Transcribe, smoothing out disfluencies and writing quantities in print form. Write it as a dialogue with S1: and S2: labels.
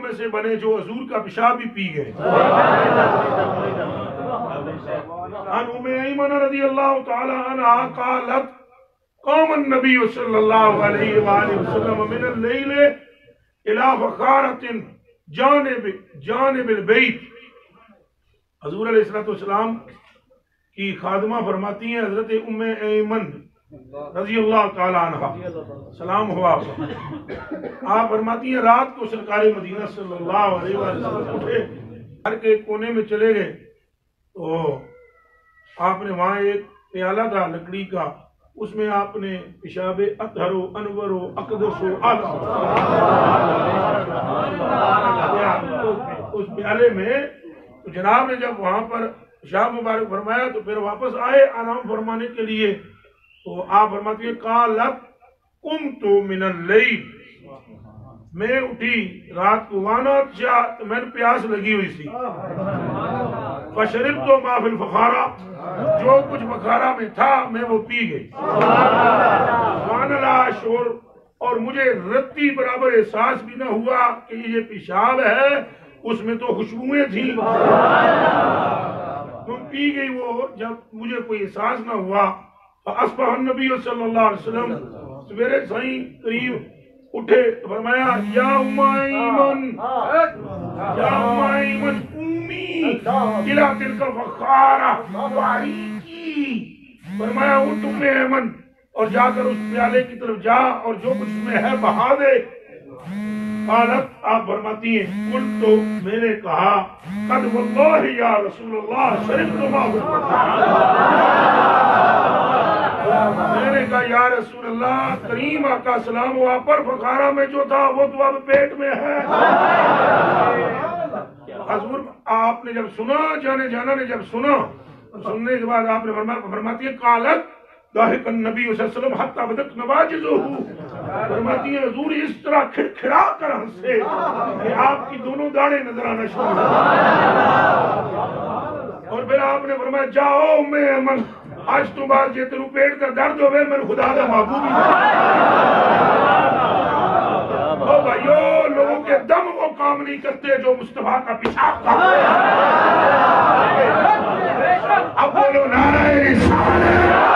S1: میں سے بنے جو حضور کا پیشاب بھی پی گئے. عن ام ایمن رضی اللہ تعالی عنہ قالت قام النبی صلی اللہ علیہ وآلہ وسلم من اللیل الى فخارۃ جانب البیت. حضور علیہ السلام کی خادمہ فرماتی ہیں حضرت ام ایمن رضی اللہ تعالی عنہ سلام ہوا. آپ فرماتی ہیں رات کو سرکار مدینہ صلی اللہ علیہ وسلم اٹھے، گھر کے کونے میں چلے گئے تو آپ نے وہاں ایک پیالہ تھا لکڑی کا، اس میں آپ نے پیشاب اطہر و انور و اقدس و اس پیالے میں تو جناب نے جب وہاں پر پیشاب مبارک فرمایا تو پھر واپس آئے آرام فرمانے کے لیے. تو آپ فرماتی ہیں قالت قمت من اللیل، میں اٹھی رات کو، وانا میں نے پیاس لگی ہوئی تھی، فشربت ما فی الفخارہ، جو کچھ بخارا میں تھا میں وہ پی گئی. وانا لا اشعر، اور مجھے رتی برابر احساس بھی نہ ہوا کہ یہ پیشاب ہے، اس میں تو خوشبوئیں تھیں، تم پی گئی وہ جب مجھے کوئی احساس نہ ہوا. فاصبح النبی صلی اللہ علیہ وسلم، سویرے سائیں کریم اٹھے، فرمایا یا ام ایمن، یا ام ایمن امی الى تلک الفخارہ واریکی، فرمایا اٹھ ام ایمن اور جا کر اس پیالے کی طرف جا اور جو کچھ اس میں ہے بہا دے. قالت، آپ فرماتی ہیں قلت، تو میں نے کہا قد واللہ یا رسول اللہ شربت ما فی الفخارہ، میں نے کہا یا رسول اللہ کریم آقا سلام ہوا پر فخارہ میں جو تھا وہ تو اب پیٹ میں ہے. حضور آپ نے جب سنا، جانے جانا نے جب سنا، سننے کے بعد آپ نے فرماتی ہے قالت ضاحک النبی صلی اللہ علیہ وسلم حتی بدت نواجزہ، فرماتی ہے حضور اس طرح کھڑکھڑا کر ہنسے کہ آپ کی دونوں داڑیں نظر آنا شروع ہوئی. اور پھر آپ نے فرمایا جاؤ ام ایمن، آج تو بعد یہ تیرو پیٹ کا درد ہوئے میں خدا دا محبوب ہی. او بھائیو، لوگوں کے دم وہ کام نہیں کرتے جو مصطفیٰ کا پیشاب کرتے ہیں. اب بولو نعرہ رسالت.